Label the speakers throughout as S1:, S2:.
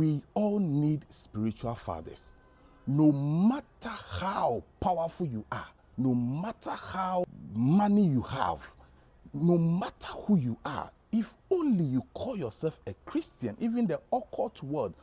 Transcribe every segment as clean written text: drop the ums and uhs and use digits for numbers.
S1: We all need spiritual fathers. No matter how powerful you are, no matter how money you have, no matter who you are, if only you call yourself a Christian, even the occult world,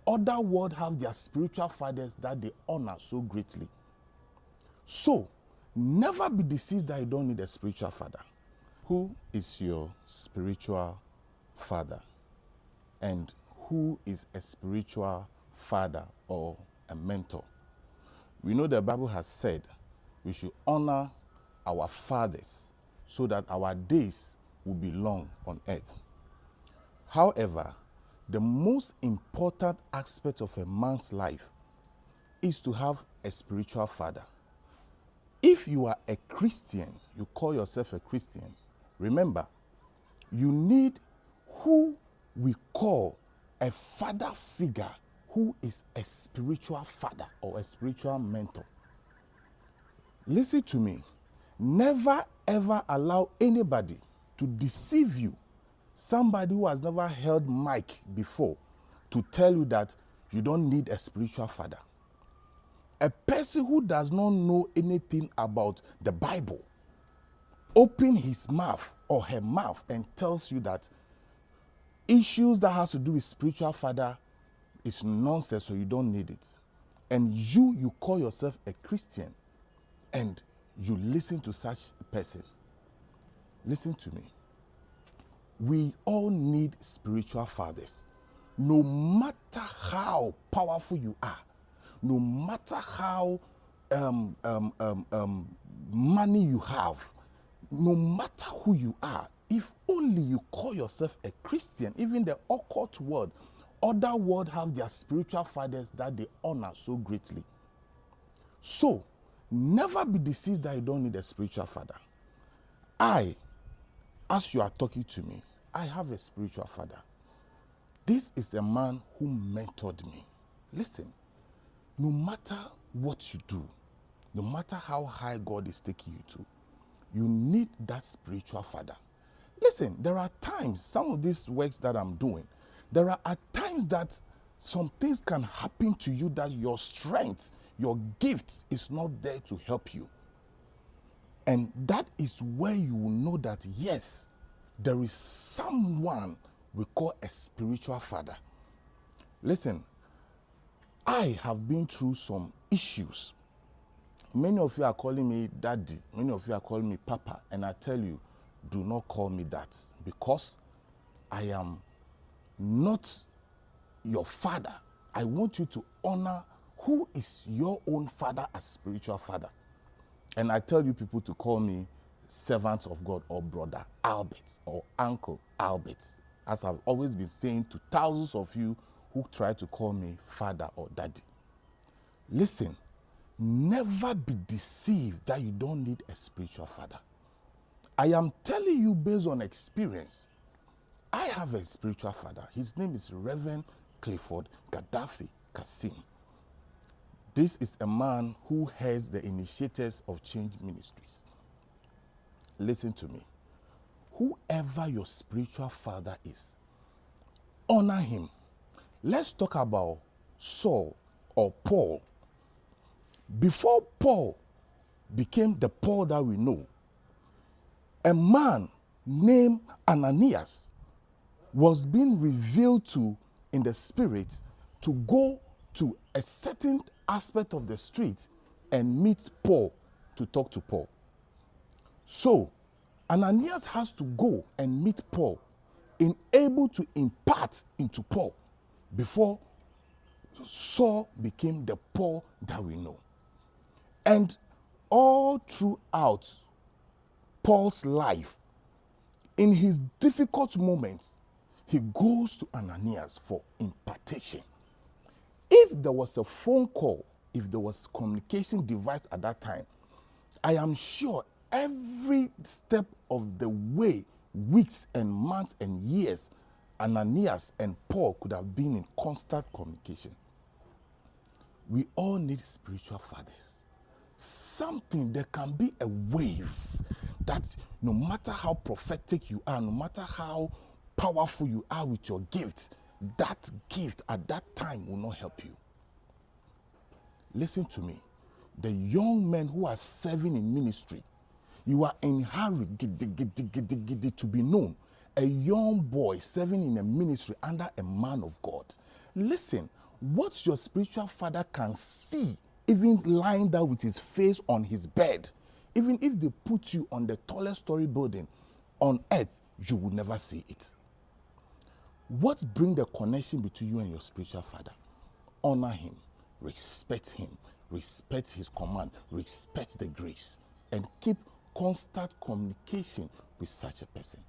S1: other world have their spiritual fathers that they honor so greatly. So, never be deceived that you don't need a spiritual father. Who is your spiritual father? And who is a spiritual father or a mentor? We know the Bible has said we should honor our fathers so that our days will be long on earth. However, the most important aspect of a man's life is to have a spiritual father. If you are a Christian, you call yourself a Christian, remember, you need who we call a father figure who is a spiritual father or a spiritual mentor. Listen to me. Never ever allow anybody to deceive you, somebody who has never held mic before, to tell you that you don't need a spiritual father. A person who does not know anything about the Bible open his mouth or her mouth and tells you that issues that has to do with spiritual father is nonsense, so you don't need it. And you call yourself a Christian and you listen to such a person. Listen to me. We all need spiritual fathers. No matter how powerful you are, no matter how money you have, no matter who you are, if only you call yourself a Christian, even the occult world, other world have their spiritual fathers that they honor so greatly. So, never be deceived that you don't need a spiritual father. As you are talking to me, I have a spiritual father. This is a man who mentored me. Listen, no matter what you do, no matter how high God is taking you to, you need that spiritual father. Listen, there are times, some of these works that I'm doing, there are at times that some things can happen to you that your strength, your gifts is not there to help you. And that is where you will know that, yes, there is someone we call a spiritual father. Listen, I have been through some issues. Many of you are calling me daddy. Many of you are calling me papa. And I tell you, do not call me that, because I am not your father. I want you to honor who is your own father as spiritual father. And I tell you people to call me servant of God or brother Albert or uncle Albert, as I've always been saying to thousands of you who try to call me father or daddy. Listen, never be deceived that you don't need a spiritual father. I am telling you based on experience. I have a spiritual father. His name is Reverend Clifford Gaddafi Kasim. This is a man who heads the Initiators of Change Ministries. Listen to me. Whoever your spiritual father is, honor him. Let's talk about Saul or Paul. Before Paul became the Paul that we know, a man named Ananias was being revealed to in the spirit to go to a certain aspect of the street and meet Paul to talk to Paul. So Ananias has to go and meet Paul, in able to impart into Paul before Saul became the Paul that we know. And all throughout Paul's life, in his difficult moments, he goes to Ananias for impartation. If there was a phone call, if there was communication device at that time, I am sure every step of the way, weeks and months and years, Ananias and Paul could have been in constant communication. We all need spiritual fathers. Something, there can be a wave that no matter how prophetic you are, no matter how powerful you are with your gifts, that gift at that time will not help you. Listen to me. The young men who are serving in ministry, you are in hurry to be known. A young boy serving in a ministry under a man of God. Listen, what your spiritual father can see, even lying down with his face on his bed, even if they put you on the tallest story building on earth, you will never see it. What brings the connection between you and your spiritual father? Honor him, respect his command, respect the grace, and keep constant communication with such a person.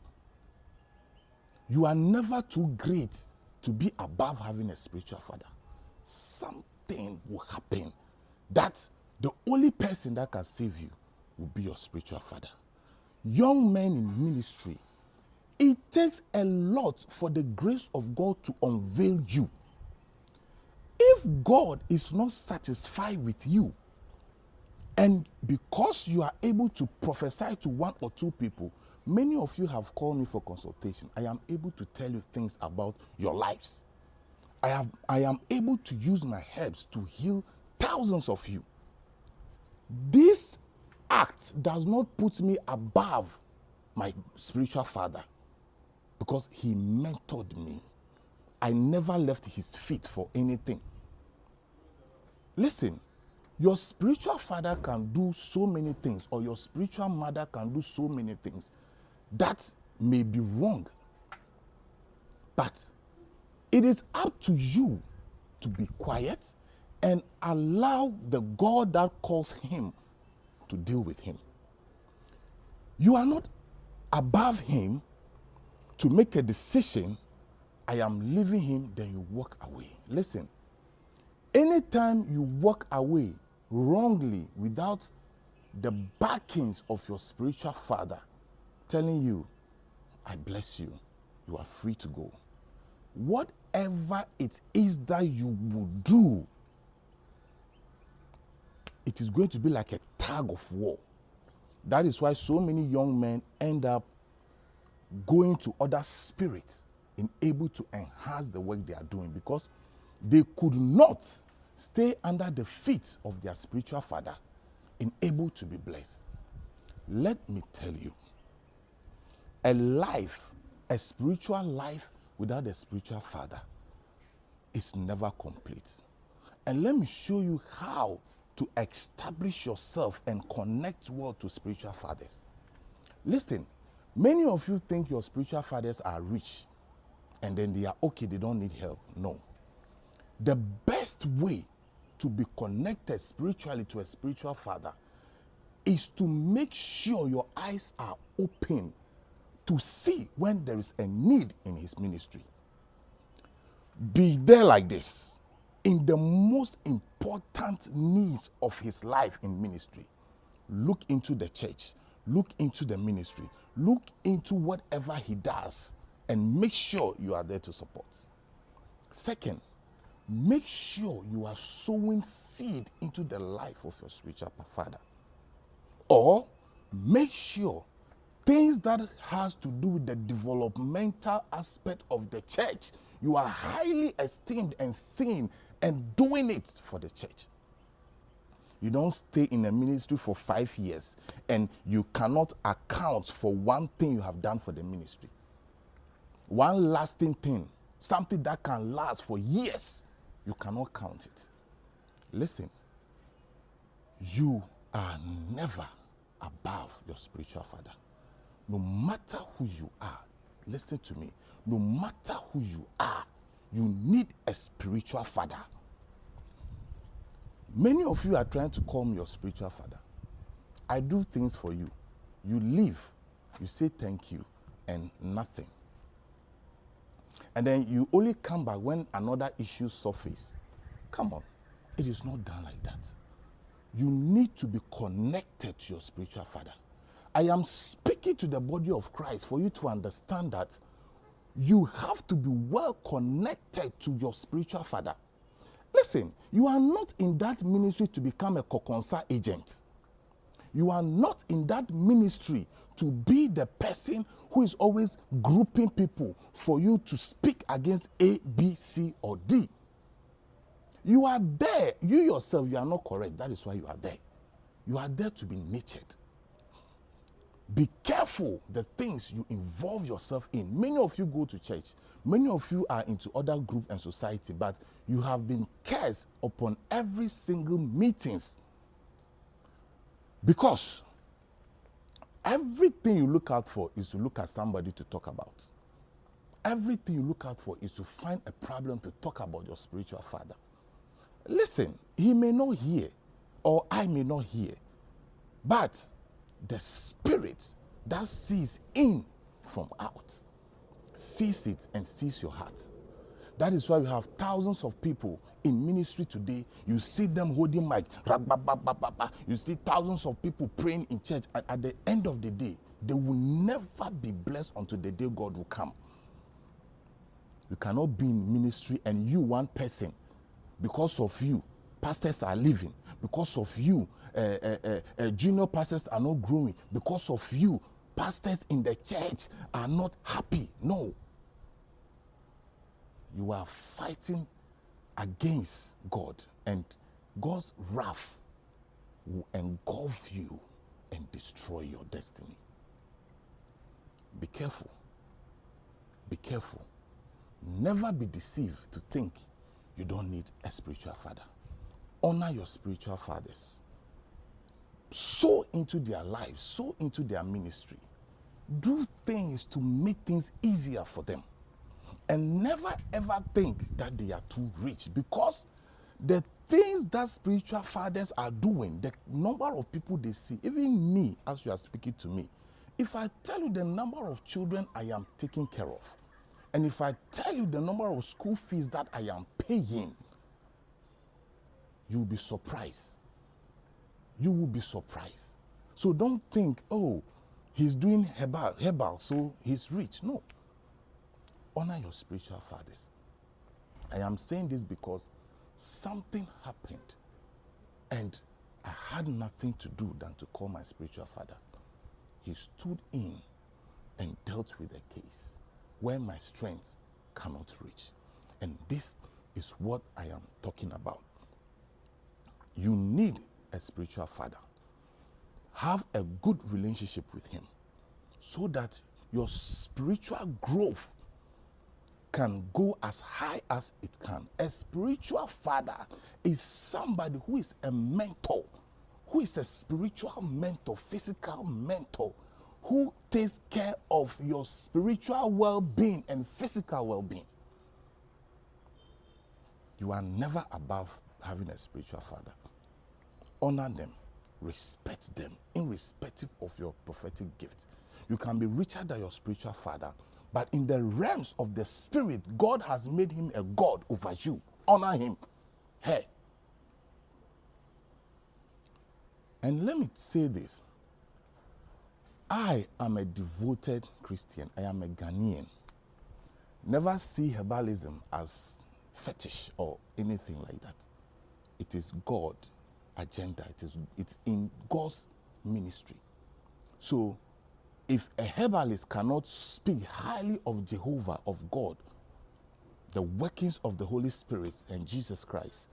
S1: You are never too great to be above having a spiritual father. Something will happen that the only person that can save you will be your spiritual father. Young men in ministry, it takes a lot for the grace of God to unveil you. If God is not satisfied with you, and because you are able to prophesy to one or two people, many of you have called me for consultation. I am able to tell you things about your lives. I am able to use my herbs to heal thousands of you. This act does not put me above my spiritual father because he mentored me. I never left his feet for anything. Listen, your spiritual father can do so many things, or your spiritual mother can do so many things that may be wrong. But it is up to you to be quiet and allow the God that calls him to deal with him. You are not above him to make a decision, I am leaving him, then you walk away. Listen, anytime you walk away wrongly without the backings of your spiritual father telling you, I bless you, you are free to go. Whatever it is that you will do, it is going to be like a tug of war. That is why so many young men end up going to other spirits and able to enhance the work they are doing, because they could not stay under the feet of their spiritual father and able to be blessed. Let me tell you, a spiritual life without a spiritual father is never complete. And let me show you how to establish yourself and connect well to spiritual fathers. Listen, many of you think your spiritual fathers are rich and then they are okay, they don't need help. No. The best way to be connected spiritually to a spiritual father is to make sure your eyes are open to see when there is a need in his ministry. Be there like this in the most important needs of his life in ministry. Look into the church, look into the ministry, look into whatever he does, and make sure you are there to support. Second, make sure you are sowing seed into the life of your spiritual father. Or make sure things that has to do with the developmental aspect of the church, you are highly esteemed and seen and doing it for the church. You don't stay in a ministry for 5 years and you cannot account for one thing you have done for the ministry. One lasting thing, something that can last for years, you cannot count it. Listen, you are never above your spiritual father. No matter who you are, listen to me, no matter who you are, you need a spiritual father. Many of you are trying to call me your spiritual father. I do things for you. You leave, you say thank you, and nothing. And then you only come back when another issue surfaces. Come on, it is not done like that. You need to be connected to your spiritual father. I am speaking to the body of Christ for you to understand that you have to be well connected to your spiritual father. Listen, you are not in that ministry to become a Kokonsa agent. You are not in that ministry to be the person who is always grouping people for you to speak against A, B, C, or D. You are there. You yourself, you are not correct. That is why you are there. You are there to be nurtured. Be careful the things you involve yourself in. Many of you go to church. Many of you are into other group and society, but you have been cursed upon every single meetings. Because everything you look out for is to look at somebody to talk about. Everything you look out for is to find a problem to talk about your spiritual father. Listen, he may not hear, or I may not hear, but the spirit that sees in from out sees it and sees your heart. That is why we have thousands of people in ministry today. You see them holding mic. You see thousands of people praying in church. And at the end of the day, they will never be blessed until the day God will come. You cannot be in ministry and you, one person, because of you, pastors are leaving. Because of you, junior pastors are not growing. Because of you, pastors in the church are not happy. No. You are fighting against God, and God's wrath will engulf you and destroy your destiny. Be careful. Be careful. Never be deceived to think you don't need a spiritual father. Honor your spiritual fathers. Sow into their lives, sow into their ministry. Do things to make things easier for them. And never ever think that they are too rich, because the things that spiritual fathers are doing, the number of people they see, even me, as you are speaking to me, if I tell you the number of children I am taking care of, and if I tell you the number of school fees that I am paying, you will be surprised. You will be surprised. So don't think, oh, he's doing herbal, so he's rich. No. Honor your spiritual fathers. I am saying this because something happened and I had nothing to do than to call my spiritual father. He stood in and dealt with the case where my strength cannot reach. And this is what I am talking about. You need a spiritual father. Have a good relationship with him so that your spiritual growth can go as high as it can. A spiritual father is somebody who is a mentor, who is a spiritual mentor, physical mentor, who takes care of your spiritual well-being and physical well-being. You are never above having a spiritual father. Honor them, respect them, irrespective of your prophetic gifts. You can be richer than your spiritual father, but in the realms of the spirit, God has made him a God over you. Honor him. Hey. And let me say this. I am a devoted Christian. I am a Ghanaian. Never see herbalism as fetish or anything like that. It is God agenda. It's in God's ministry. So if a herbalist cannot speak highly of Jehovah, of God, the workings of the Holy Spirit and Jesus Christ,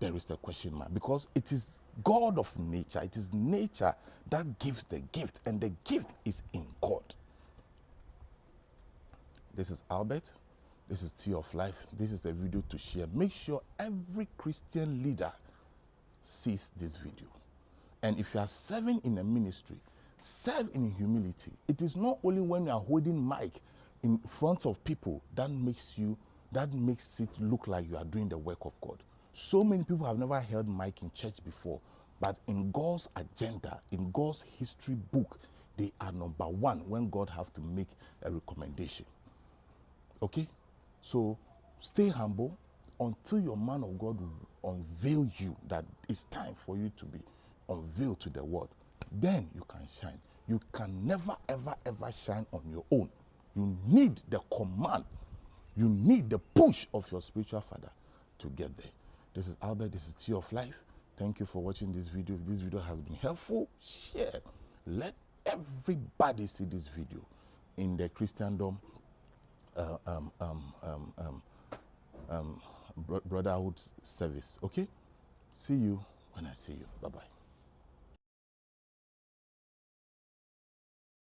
S1: there is a question mark, because it is God of nature. It is nature that gives the gift, and the gift is in God. This is Albert. This is Tea of Life. This is a video to share. Make sure every Christian leader sees this video. And if you are serving in a ministry, serve in humility. It is not only when you are holding mic in front of people that makes it look like you are doing the work of God. So many people have never held mic in church before, but in God's agenda, in God's history book, they are number one when God have to make a recommendation. Okay? So stay humble until your man of God will unveil you, that it's time for you to be unveiled to the world. Then you can shine. You can never, ever, ever shine on your own. You need the command. You need the push of your spiritual father to get there. This is Albert. This is Tea of Life. Thank you for watching this video. If this video has been helpful, share. Let everybody see this video in the Christendom brotherhood service. Okay? See you when I see you. Bye-bye.